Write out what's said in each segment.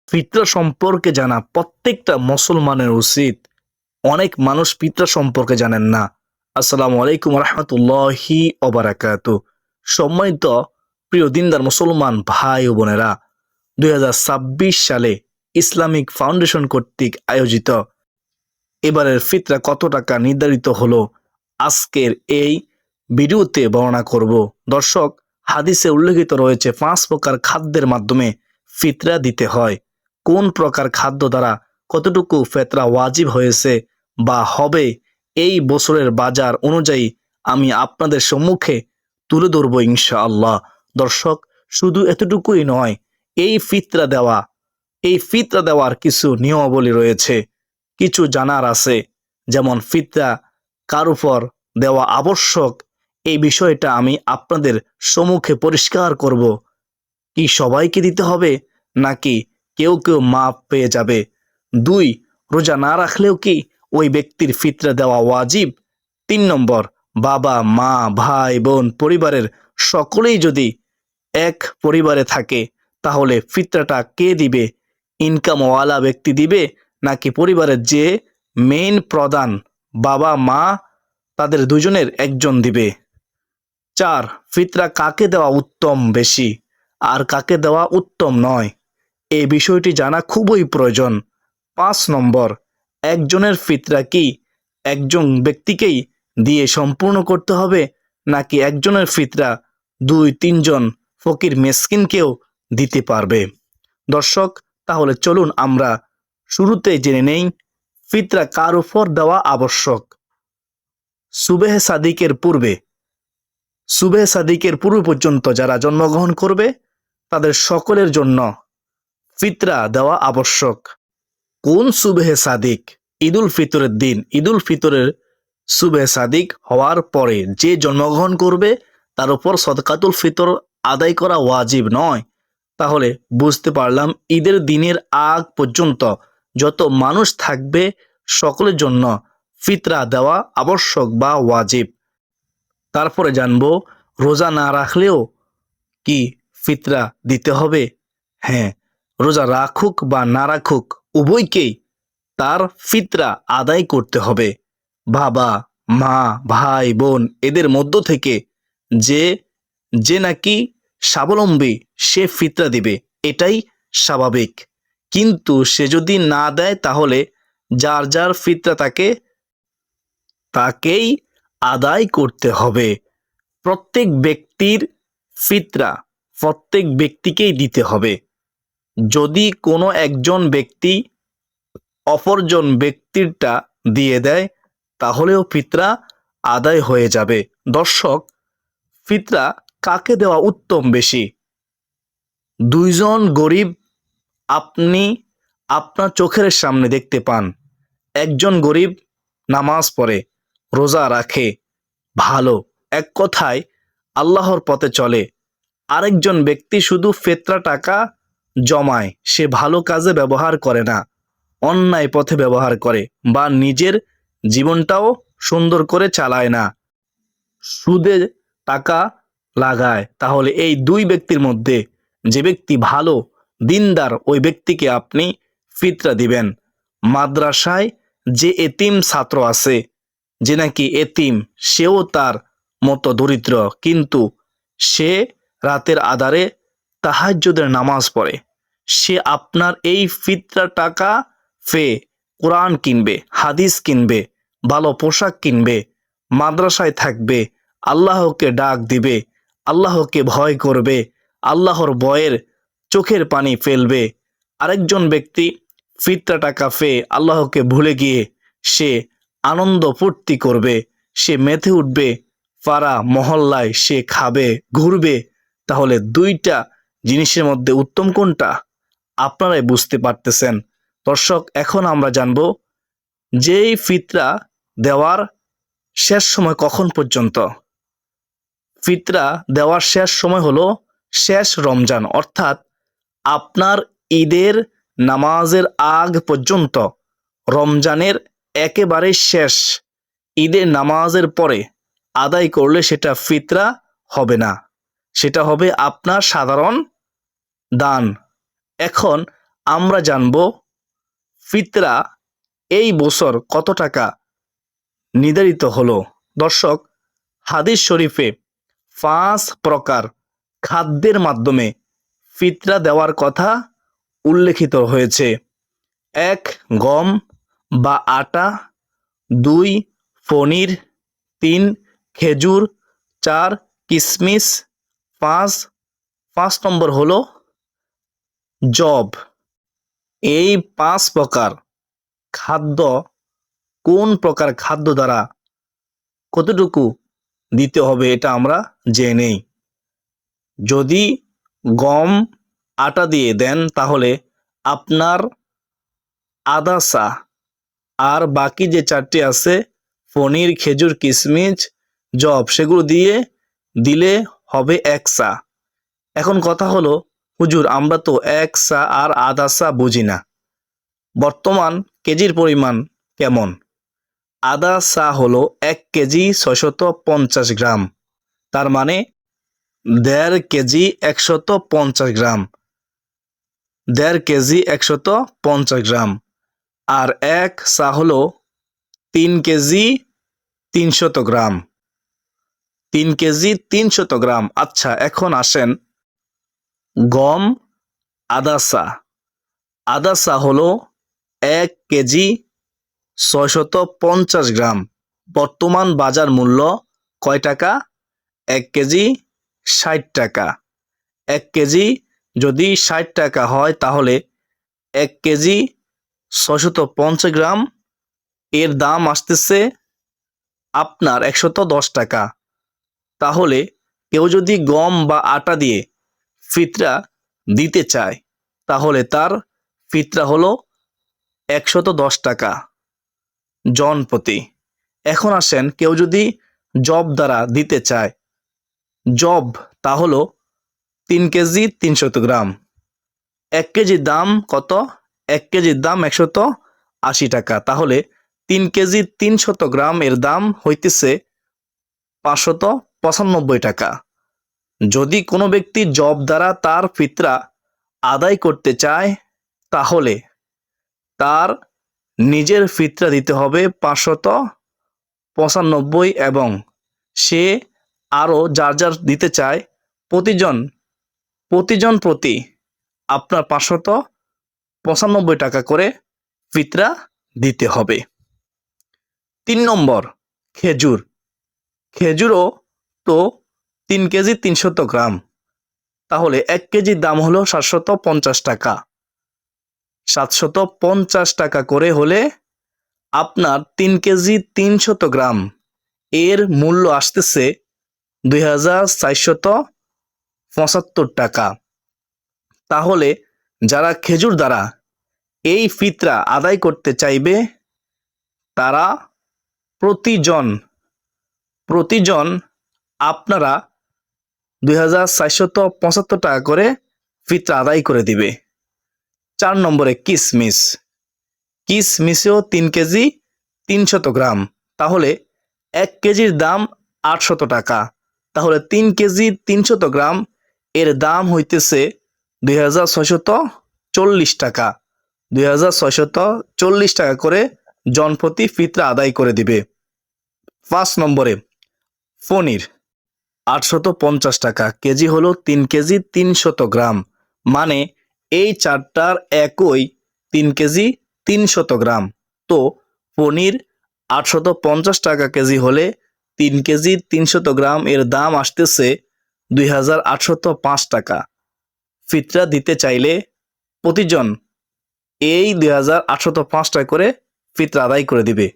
ফিতরা সম্পর্কে জানা প্রত্যেকটা মুসলমানের উচিত। অনেক মানুষ ফিতরা সম্পর্কে জানেন না। আসসালামু আলাইকুম রহমতুল্লাহি ওবারাকাতু। সম্মানিত প্রিয় দিনদার মুসলমান ভাই ও বোনেরা, 2026 সালে ইসলামিক ফাউন্ডেশন কর্তৃক আয়োজিত এবারের ফিতরা কত টাকা নির্ধারিত হলো, আজকের এই ভিডিওতে বর্ণনা করব। দর্শক, হাদিসে উল্লেখিত রয়েছে 5 প্রকার খাদ্যের মাধ্যমে ফিতরা দিতে হয়। কোন প্রকার খাদ্য দ্বারা কতটুকু ফিতরা ওয়াজিব হয়েছে বা হবে, এই বছরের বাজার অনুযায়ী আমি আপনাদের সম্মুখে তুলে ধরবো ইনশাআল্লাহ। দর্শক, শুধু এতটুকুই নয়, এই ফিতরা দেওয়ার কিছু নিয়মাবলী রয়েছে, কিছু জানার আছে। যেমন ফিতরা কার উপর দেওয়া আবশ্যক, এই বিষয়টা আমি আপনাদের সম্মুখে পরিষ্কার করব। কি সবাইকে দিতে হবে নাকি কেউ কেউ মাপ পেয়ে যাবে? 2, রোজা না রাখলেও কি ওই ব্যক্তির ফিতরা দেওয়া ওয়াজিব? 3 নম্বর, বাবা মা ভাই বোন পরিবারের সকলেই যদি এক পরিবারে থাকে তাহলে ফিতরাটা কে দিবে? ইনকামওয়ালা ব্যক্তি দিবে নাকি পরিবারের যে মেইন প্রধান বাবা মা তাদের দুজনের একজন দিবে? 4, ফিতরা কাকে দেওয়া উত্তম বেশি আর কাকে দেওয়া উত্তম নয়, এই বিষয়টি জানা খুবই প্রয়োজন। 5 নম্বর, একজনের ফিতরা কি একজন ব্যক্তিকেই দিয়ে সম্পূর্ণ করতে হবে নাকি একজনের ফিতরা 2-3 জন ফকির মিসকিনকেও দিতে পারবে? দর্শক, তাহলে চলুন আমরা শুরুতে জেনে নেই ফিতরা কার উপর দেওয়া আবশ্যক। সুবেহ সাদিকের পূর্ব পর্যন্ত যারা জন্মগ্রহণ করবে তাদের সকলের জন্য ফিতরা দেওয়া আবশ্যক। কোন সুবেহ সাদিক? ঈদুল ফিতরের দিন। ঈদুল ফিতরের সুবেহ সাদিক হওয়ার পরে যে জন্মগ্রহণ করবে তার উপর সদকাতুল ফিতর আদায় করা ওয়াজিব নয়। তাহলে বুঝতে পারলাম ঈদের দিনের আগ পর্যন্ত যত মানুষ থাকবে সকলের জন্য ফিতরা দেওয়া আবশ্যক বা ওয়াজিব। তারপরে জানবো রোজা না রাখলেও কি ফিতরা দিতে হবে? হ্যাঁ, রোজা রাখুক বা না রাখুক উভয়কেই তার ফিতরা আদায় করতে হবে। বাবা মা ভাই বোন এদের মধ্য থেকে যে যে নাকি স্বাবলম্বী সে ফিতরা দিবে, এটাই স্বাভাবিক। কিন্তু সে যদি না দেয় তাহলে যার যার ফিতরা তাকেই আদায় করতে হবে। প্রত্যেক ব্যক্তির ফিতরা প্রত্যেক ব্যক্তিকেই দিতে হবে। যদি কোনো একজন ব্যক্তি অপরজন ব্যক্তিরটা দিয়ে দেয় তাহলেও ফিতরা আদায় হয়ে যাবে। দর্শক, ফিতরা কাকে দেওয়া উত্তম বেশি? 2 জন গরিব আপনি আপনার চোখের সামনে দেখতে পান। একজন গরিব নামাজ পড়ে, রোজা রাখে, ভালো, এক কথায় আল্লাহর পথে চলে। আরেকজন ব্যক্তি শুধু ফিতরা টাকা জমায়, সে ভালো কাজে ব্যবহার করে না, অন্যায় পথে ব্যবহার করে বা নিজের জীবনটাও সুন্দর করে চালায় না, সুদে টাকা লাগায়। তাহলে এই 2 ব্যক্তির মধ্যে যে ব্যক্তি ভালো দিনদার ওই ব্যক্তিকে আপনি ফিতরা দিবেন। মাদ্রাসায় যে এতিম ছাত্র আছে, যে নাকি এতিম, সেও তার মতো দরিদ্র, কিন্তু সে রাতের আধারে তাহাজ্জুদের নামাজ পড়ে, সে আপনার এই ফিতরা টাকা ফে কোরআন কিনবে, হাদিস কিনবে, ভালো পোশাক কিনবে, মাদ্রাসায় থাকবে, আল্লাহকে ডাক দিবে, আল্লাহকে ভয় করবে, আল্লাহর ভয়ের চোখের পানি ফেলবে। আরেকজন ব্যক্তি ফিতরা টাকা ফে আল্লাহকে ভুলে গিয়ে সে আনন্দ ফুর্তি করবে, সে মেতে উঠবে, পাড়া মহল্লায় সে খাবে ঘুরবে। তাহলে 2টা জিনিসের মধ্যে উত্তম কোনটা? আপনারাই বুঝতে পারতেছেন। দর্শক, এখন আমরা জানব যেই ফিতরা দেওয়ার শেষ সময় কখন পর্যন্ত। ফিতরা দেওয়ার শেষ সময় হলো শেষ রমজান, অর্থাৎ আপনার ঈদের নামাজের আগ পর্যন্ত। রমজানের একেবারে শেষ ঈদের নামাজের পরে আদায় করলে সেটা ফিতরা হবে না, সেটা হবে আপনার সাধারণ দান। এখন আমরা জানব ফিতরা এই বছর কত টাকা নির্ধারিত হলো। দর্শক, হাদিস শরীফে 5 প্রকার খাদ্যের মাধ্যমে ফিতরা দেওয়ার কথা উল্লেখিত হয়েছে। 1. গম বা আটা, 2. পনির, 3. খেজুর, 4. কিশমিশ, 5 নম্বর হলো জব। এই 5 প্রকার খাদ্য কোন প্রকার খাদ্য দ্বারা কতটুকু দিতে হবে এটা আমরা জেনে নেই। যদি গম আটা দিয়ে দেন তাহলে আপনার আধা সা, আর বাকি যে 4টি আছে পনির, খেজুর, কিশমিশ, জব, সেগুলো দিয়ে দিলে হবে 1 সা। এখন কথা হলো, হুজুর আমরা তো 1 সা আর আধা সা বুঝি না, বর্তমান কেজির পরিমাণ কেমন? আধা সা হলো 1 কেজি 650 গ্রাম, তার মানে 1.5 কেজি 150 গ্রাম, 1.5 কেজি 150 গ্রাম। আর 1 সা হলো 3 কেজি 300 গ্রাম, 3 কেজি 300 গ্রাম। আচ্ছা, এখন আসেন গম আধা সা। আধা সা হলো 1 কেজি 650 গ্রাম। বর্তমান বাজার মূল্য কয় টাকা? 1 কেজি 60 টাকা। 1 কেজি যদি 60 টাকা হয় তাহলে 1 কেজি 650 গ্রাম এর দাম আসতেছে আপনার 110 টাকা। তাহলে কেউ যদি গম বা আটা দিয়ে ফিতরা দিতে চায় তাহলে তার ফিতরা হলো 110 টাকা জন প্রতি। এখন আসেন কেউ যদি জব দ্বারা দিতে চায়, জব তা হলো 3 কেজি 300 গ্রাম। 1 কেজির দাম কত? 1 কেজির দাম 180 টাকা। তাহলে 3 কেজি 300 গ্রাম এর দাম হইতেছে 595 টাকা। যদি কোনো ব্যক্তি জব দ্বারা তার ফিতরা আদায় করতে চায় তাহলে তার নিজের ফিতরা দিতে হবে 595, এবং সে আরও যার যার দিতে চায় প্রতিজন প্রতি আপনার 595 টাকা করে ফিতরা দিতে হবে। 3 নম্বর খেজুর। খেজুরও তো 3 কেজি 300 গ্রাম, তাহলে 1 কেজির দাম হলো 750 টাকা। 750 টাকা করে হলে আপনার 3 কেজি 300 গ্রাম এর মূল্য আসতেছে 2475 টাকা। তাহলে যারা খেজুর দ্বারা এই ফিতরা আদায় করতে চাইবে তারা প্রতিজন আপনারা 2475 টাকা করে ফিতরা আদায় করে দিবে। 4 নম্বরে কিশমিশ। কিশমিশেও 3 কেজি 300 গ্রাম, তাহলে 1 কেজির দাম 800 টাকা। তাহলে 3 কেজি 300 গ্রাম এর দাম হইতেছে 2640 টাকা। 2640 টাকা করে জনপ্রতি ফিতরা আদায় করে দিবে। 5 নম্বরে পনির। 850 টাকা কেজি হলো 3 কেজি 300 গ্রাম, মানে এই চারটার একই 3 কেজি 300 গ্রাম। তো পনির 850 টাকা কেজি হলে 3 কেজি 300 গ্রাম এর দাম আসতেছে 2805 টাকা। ফিতরা দিতে চাইলে প্রতিজন এই 2805 টাকা করে ফিতরা আদায় করে দিবে,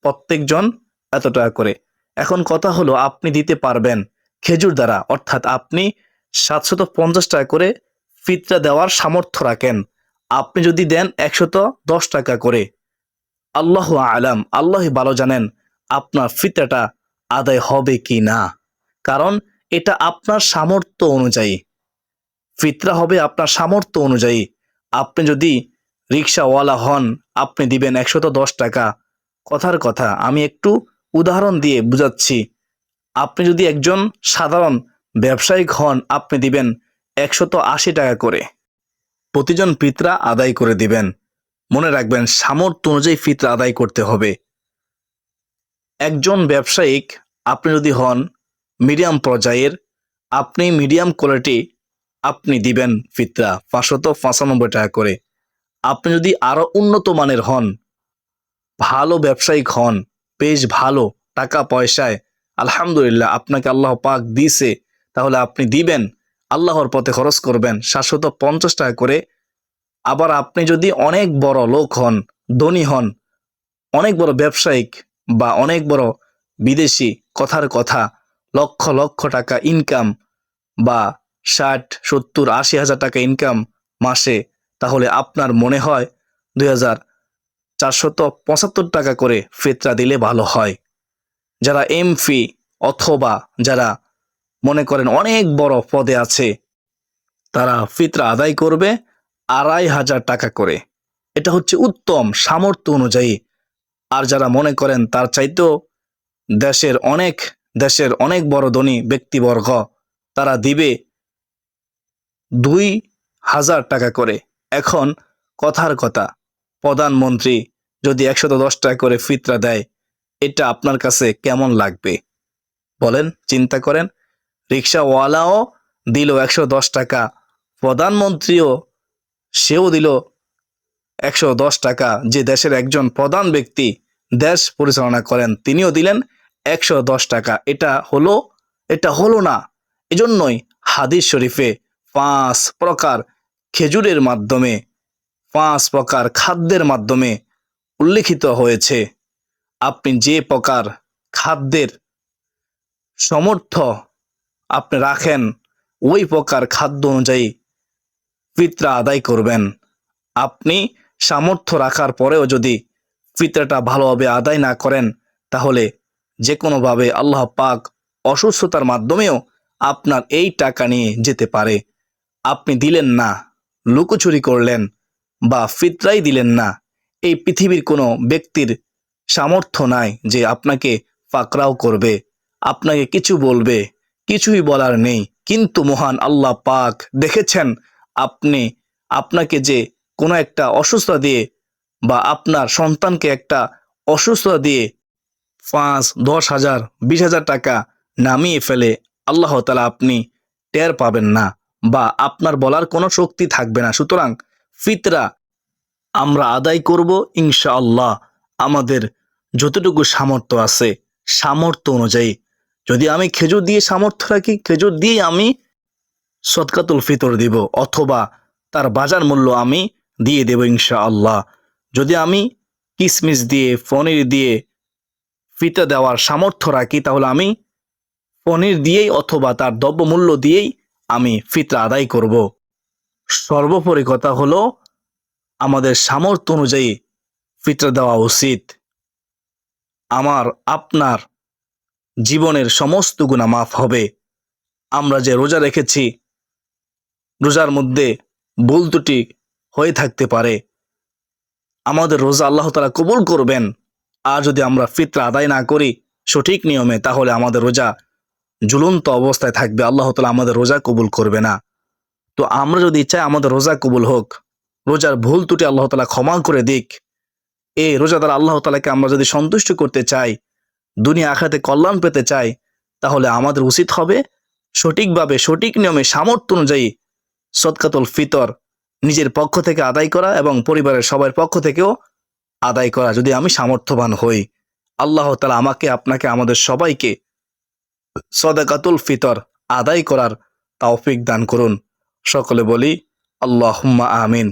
প্রত্যেকজন এত টাকা করে। এখন কথা হলো, আপনি দিতে পারবেন খেজুর দ্বারা, অর্থাৎ আপনি 750 টাকা করে ফিতরা দেওয়ার সামর্থ্য রাখেন। আপনি যদি দেন 110 টাকা করে, আল্লাহু আলাম, আল্লাহই ভালো জানেন আপনার ফিতরাটা আদায় হবে কি না, কারণ এটা আপনার সামর্থ্য অনুযায়ী ফিতরা হবে, আপনার সামর্থ্য অনুযায়ী। আপনি যদি রিক্সাওয়ালা হন, আপনি দিবেন 110 টাকা। কথার কথা, আমি একটু উদাহরণ দিয়ে বুঝাচ্ছি। আপনি যদি একজন সাধারণ ব্যবসায়িক হন, আপনি দিবেন 180 টাকা করে। প্রতিজন ফিতরা আদায় করে দিবেন। মনে রাখবেন সামর্থ্য অনুযায়ী ফিতরা আদায় করতে হবে। একজন ব্যবসায়িক আপনি যদি হন মিডিয়াম পর্যায়ের, আপনি মিডিয়াম কোয়ালিটি আপনি দিবেন ফিতরা 595 টাকা করে। আপনি যদি আরো উন্নত মানের হন, ভালো ব্যবসায়িক হন, বেশ ভালো টাকা পয়সায় আলহামদুলিল্লাহ আপনাকে আল্লাহ পাক দিছে, তাহলে আপনি দিবেন, আল্লাহর পথে খরচ করবেন 750 টাকা করে। আবার আপনি যদি অনেক বড় লোক হন, ধনী হন, অনেক বড় ব্যবসায়িক বা অনেক বড় বিদেশি, কথার কথা লক্ষ লক্ষ টাকা ইনকাম বা 60, 70, 80 হাজার টাকা ইনকাম মাসে, তাহলে আপনার মনে হয় 2475 টাকা করে ফিতরা দিলে ভালো হয়। যারা এমপি অথবা যারা মনে করেন অনেক বড় পদে আছে, তারা ফিতরা আদায় করবে 2500 টাকা করে। এটা হচ্ছে উত্তম সামর্থ্য অনুযায়ী। আর যারা মনে করেন তার চাইতেও দেশের অনেক বড় ধনী ব্যক্তিবর্গ, তারা দিবে 2000 টাকা করে। এখন কথার কথা, প্রধানমন্ত্রী যদি 110 টাকা করে ফিতরা দেয়, এটা আপনার কাছে কেমন লাগবে বলেন, চিন্তা করেন। রিক্সাওয়ালাও দিল 110 টাকা, প্রধানমন্ত্রীও সেও দিল 110 টাকা। যে দেশের একজন প্রধান ব্যক্তি দেশ পরিচালনা করেন, তিনিও দিলেন 110 টাকা। এটা হলো না। এজন্যই হাদিস শরীফে 5 প্রকার খেজুরের মাধ্যমে, 5 প্রকার খাদ্যের মাধ্যমে উল্লেখিত হয়েছে। আপনি যে প্রকার খাদ্যের সামর্থ্য আপনি রাখেন, ওই প্রকার খাদ্য অনুযায়ী ফিতরা আদায় করবেন। আপনি সামর্থ্য রাখার পরেও যদি ফিতরাটা ভালোভাবে আদায় না করেন, তাহলে যে কোনোভাবে আল্লাহ পাক অসুস্থতার মাধ্যমেও আপনার এই টাকা নিয়ে যেতে পারে। আপনি দিলেন না, লুকোচুরি করলেন বা ফিতরাই দিলেন না, এই পৃথিবীর কোনো ব্যক্তির সামর্থ্য নাই যে আপনাকে পাকড়াও করবে, আপনাকে কিছু বলবে, কিছুই বলার নেই। কিন্তু মহান আল্লাহ পাক দেখেছেন আপনাকে যে কোনো একটা অসুস্থতা দিয়ে বা আপনার সন্তানকে একটা অসুস্থতা দিয়ে 5, 10 হাজার, 20 হাজার টাকা নামিয়ে ফেলে, আল্লাহ তাআলা আপনি টের পাবেন না বা আপনার বলার কোনো শক্তি থাকবে না। সুতরাং ফিতরা আমরা আদায় করব ইনশাআল্লাহ, আমাদের যতটুকু সামর্থ্য আছে সামর্থ্য অনুযায়ী। যদি আমি খেজুর দিয়ে সামর্থ্য রাখি, খেজুর দিয়ে আমি সদকাতুল ফিতর দিব, অথবা তার বাজার মূল্য আমি দিয়ে দেব ইনশাআল্লাহ। যদি আমি কিশমিশ দিয়ে, পনির দিয়ে ফিতরা দেওয়ার সামর্থ্য রাখি, তাহলে আমি পনির দিয়েই অথবা তার দ্রব্যমূল্য দিয়েই আমি ফিতরা আদায় করব। সর্বোপরি কথা হলো আমাদের সামর্থ্য অনুযায়ী ফিতরা দেওয়া উচিত। আমার আপনার জীবনের সমস্ত গুনাহ মাফ হবে। আমরা যে রোজা রেখেছি, রোজার মধ্যে ভুল ত্রুটি হয়ে থাকতে পারে, আমাদের রোজা আল্লাহ তাআলা কবুল করবেন। আর যদি আমরা ফিতরা আদায় না করি সঠিক নিয়মে, তাহলে আমাদের রোজা ঝুলন্ত অবস্থায় থাকবে, আল্লাহ তাআলা আমাদের রোজা কবুল করবে না। তো আমরা যদি চাই আমাদের রোজা কবুল হোক, রোজার ভুল ত্রুটি আল্লাহ তাআলা ক্ষমা করে দিক, এই রোজা দ্বারা আল্লাহ তাআলাকে আমরা যদি সন্তুষ্ট করতে চাই, দুনিয়া আখিরাতে কল্যাণ পেতে চাই, তাহলে আমাদের উচিত হবে সঠিকভাবে, সঠিক নিয়মে, সামর্থ্য অনুযায়ী সদকাতুল ফিতর নিজের পক্ষ থেকে আদায় করা এবং পরিবারের সবার পক্ষ থেকেও আদায় করা, যদি আমি সামর্থ্যবান হই। আল্লাহ তাআলা আমাকে, আপনাকে, আমাদের সবাইকে সদকাতুল ফিতর আদায় করার তৌফিক দান করুন। সকলে বলি আল্লাহুম্মা আমিন।